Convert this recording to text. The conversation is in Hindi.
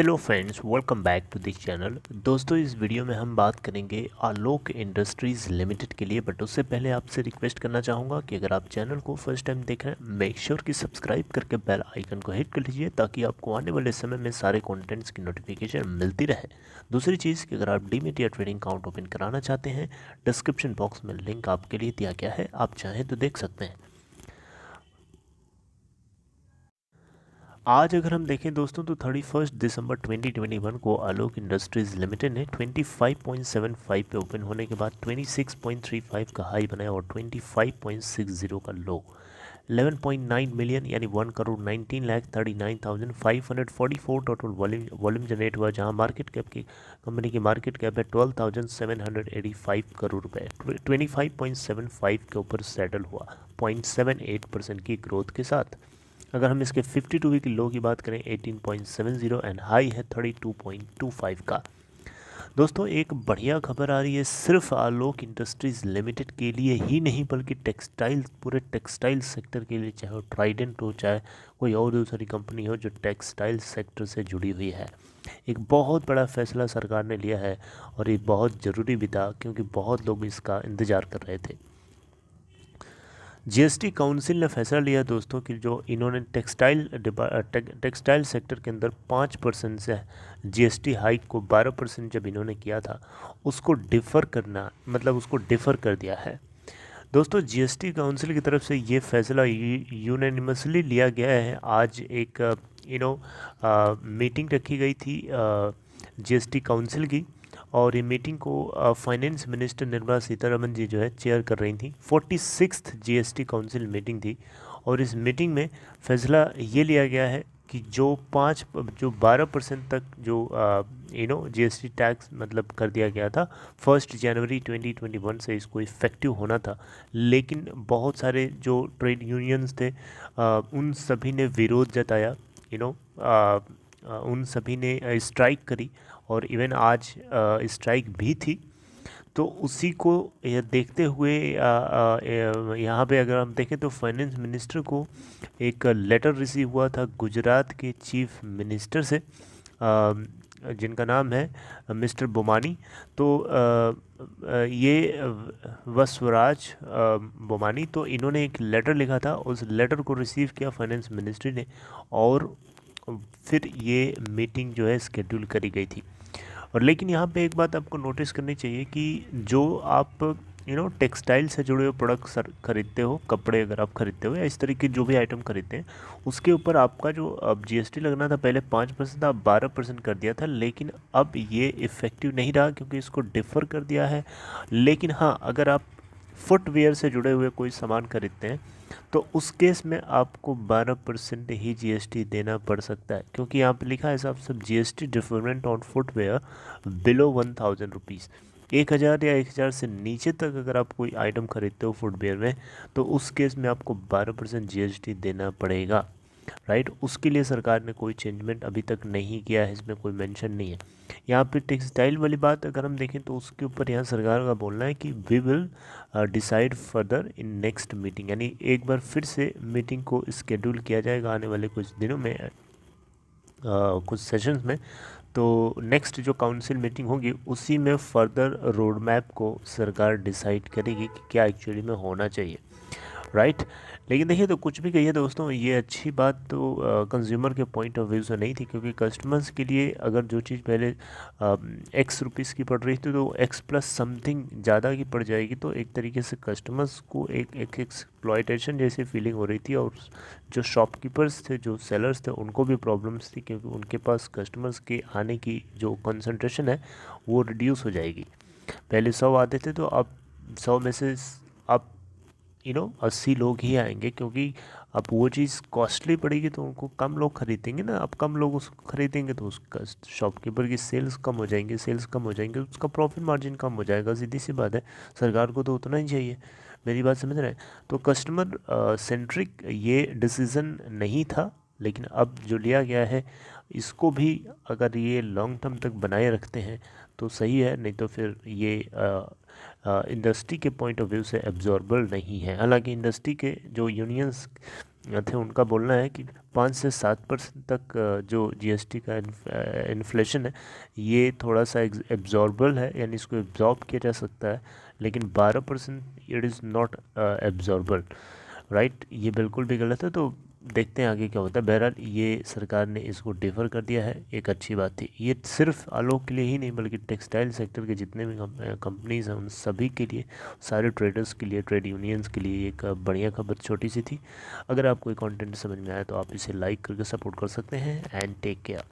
Hello friends, welcome back to this channel. दोस्तों, इस वीडियो में हम बात करेंगे आलोक इंडस्ट्रीज़ लिमिटेड के लिए। बट उससे पहले आपसे रिक्वेस्ट करना चाहूँगा कि अगर आप चैनल को फर्स्ट टाइम देख रहे हैं, मेक श्योर कि सब्सक्राइब करके बेल आइकन को हिट कर लीजिए ताकि आपको आने वाले समय में सारे कंटेंट्स की नोटिफिकेशन मिलती रहे। दूसरी चीज़ कि अगर आप डीमैट या ट्रेडिंग अकाउंट ओपन कराना चाहते हैं, डिस्क्रिप्शन बॉक्स में लिंक आपके लिए दिया गया है, आप चाहें तो देख सकते हैं। आज अगर हम देखें दोस्तों तो 31 दिसंबर 2021 को आलोक इंडस्ट्रीज़ लिमिटेड ने 25.75 पे ओपन होने के बाद 26.35 का हाई बनाया और 25.60 का लो। 11.9 मिलियन यानी 1,19,39,544 टोटल वॉल्यूम जनरेट हुआ, जहां मार्केट कैप की कंपनी की मार्केट कैप है 12,785 करोड़ रुपए। 25.75 के ऊपर सेटल हुआ 0.78% की ग्रोथ के साथ। अगर हम इसके 52 वीक लो की बात करें 18.70 एंड हाई है 32.25 का। दोस्तों, एक बढ़िया खबर आ रही है सिर्फ आलोक इंडस्ट्रीज़ लिमिटेड के लिए ही नहीं बल्कि पूरे टेक्सटाइल सेक्टर के लिए, चाहे वो ट्राइडेंट हो चाहे कोई और दूसरी कंपनी हो जो टेक्सटाइल सेक्टर से जुड़ी हुई है। एक बहुत बड़ा फैसला सरकार ने लिया है और ये बहुत ज़रूरी भी था क्योंकि बहुत लोग इसका इंतज़ार कर रहे थे। जीएसटी काउंसिल ने फैसला लिया दोस्तों कि जो इन्होंने टेक्सटाइल सेक्टर के अंदर 5% से जीएसटी हाइक को 12% जब इन्होंने किया था, उसको डिफ़र कर दिया है। दोस्तों, जीएसटी काउंसिल की तरफ से ये फैसला यूनानिमसली लिया गया है। आज एक मीटिंग रखी गई थी जीएसटी काउंसिल की, और ये मीटिंग को फाइनेंस मिनिस्टर निर्मला सीतारमन जी जो है चेयर कर रही थी। 46th जीएसटी काउंसिल मीटिंग थी और इस मीटिंग में फैसला ये लिया गया है कि जो 12% तक जो जीएसटी टैक्स कर दिया गया था 1 जनवरी 2021 से इसको इफ़ेक्टिव होना था, लेकिन बहुत सारे जो ट्रेड यूनियंस थे उन सभी ने विरोध जताया। उन सभी ने स्ट्राइक करी और इवन आज स्ट्राइक भी थी। तो उसी को देखते हुए यहाँ पे अगर हम देखें तो फाइनेंस मिनिस्टर को एक लेटर रिसीव हुआ था गुजरात के चीफ मिनिस्टर से, जिनका नाम है मिस्टर बोमानी। तो ये वसवराज बोमानी, तो इन्होंने एक लेटर लिखा था, उस लेटर को रिसीव किया फाइनेंस मिनिस्ट्री ने और फिर ये मीटिंग जो है स्केड्यूल करी गई थी। और लेकिन यहाँ पे एक बात आपको नोटिस करनी चाहिए कि जो आप टेक्सटाइल से जुड़े हुए प्रोडक्ट्स खरीदते हो, कपड़े अगर आप खरीदते हो या इस तरीके जो भी आइटम खरीदते हैं, उसके ऊपर आपका जो अब जीएसटी लगना था पहले 5% था, अब 12% कर दिया था। लेकिन अब ये इफ़ेक्टिव नहीं रहा क्योंकि इसको डिफ़र कर दिया है। लेकिन हाँ, अगर आप फुटवेयर से जुड़े हुए कोई सामान खरीदते हैं तो उस केस में आपको 12% ही जीएसटी देना पड़ सकता है, क्योंकि यहाँ पे लिखा है साहब सब GST different on footwear below 1000 rupees. 1000 या 1000 से नीचे तक अगर आप कोई आइटम खरीदते हो फुटवेयर में, तो उस केस में आपको 12% जीएसटी देना पड़ेगा। राइट, उसके लिए सरकार ने कोई चेंजमेंट अभी तक नहीं किया है, इसमें कोई मेंशन नहीं है। यहाँ पे टेक्सटाइल वाली बात अगर हम देखें तो उसके ऊपर यहाँ सरकार का बोलना है कि we will decide further in next meeting, यानी एक बार फिर से मीटिंग को स्केड्यूल किया जाएगा आने वाले कुछ दिनों में, कुछ सेशंस में। तो नेक्स्ट जो काउंसिल मीटिंग होगी उसी में फर्दर रोड मैप को सरकार डिसाइड करेगी कि क्या एक्चुअली में होना चाहिए। राइट, लेकिन देखिए तो कुछ भी कहिए दोस्तों, ये अच्छी बात तो कंज्यूमर के पॉइंट ऑफ व्यू से नहीं थी, क्योंकि कस्टमर्स के लिए अगर जो चीज़ पहले एक्स रुपीज़ की पड़ रही थी तो एक्स प्लस समथिंग ज़्यादा की पड़ जाएगी, तो एक तरीके से कस्टमर्स को एक एक्सप्लॉयटेशन जैसी फीलिंग हो रही थी। और जो शॉपकीपर्स थे, जो सेलर्स थे, उनको भी प्रॉब्लम्स थी क्योंकि उनके पास कस्टमर्स के आने की जो कंसंट्रेशन है वो रिड्यूस हो जाएगी। पहले 100 आते थे तो अब 100 में से अब 80 लोग ही आएंगे, क्योंकि अब वो चीज़ कॉस्टली पड़ेगी तो उनको कम लोग खरीदेंगे ना। अब कम लोग उसको खरीदेंगे तो उसका शॉपकीपर की सेल्स कम हो जाएंगे, तो उसका प्रॉफिट मार्जिन कम हो जाएगा। सीधी सी बात है, सरकार को तो उतना ही चाहिए। मेरी बात समझ रहे हैं? तो कस्टमर सेंट्रिक ये डिसीज़न नहीं था, लेकिन अब जो लिया गया है इसको भी अगर ये लॉन्ग टर्म तक बनाए रखते हैं तो सही है, नहीं तो फिर ये इंडस्ट्री के पॉइंट ऑफ व्यू से एब्जॉर्बल नहीं है। हालांकि इंडस्ट्री के जो यूनियंस थे, उनका बोलना है कि 5 से 7% तक जो जीएसटी का इन्फ्लेशन है ये थोड़ा सा एब्जॉर्बल है, यानी इसको एब्जॉर्ब किया जा सकता है, लेकिन 12% it is not absorbable, right. ये बिल्कुल भी गलत है। तो देखते हैं आगे क्या होता है। बहरहाल ये सरकार ने इसको डिफ़र कर दिया है, एक अच्छी बात थी। ये सिर्फ आलोक के लिए ही नहीं बल्कि टेक्सटाइल सेक्टर के जितने भी कंपनीज़ हैं उन सभी के लिए, सारे ट्रेडर्स के लिए, ट्रेड यूनियंस के लिए एक बढ़िया खबर छोटी सी थी। अगर आपको ये कंटेंट समझ में आया तो आप इसे लाइक करके सपोर्ट कर सकते हैं। And take care.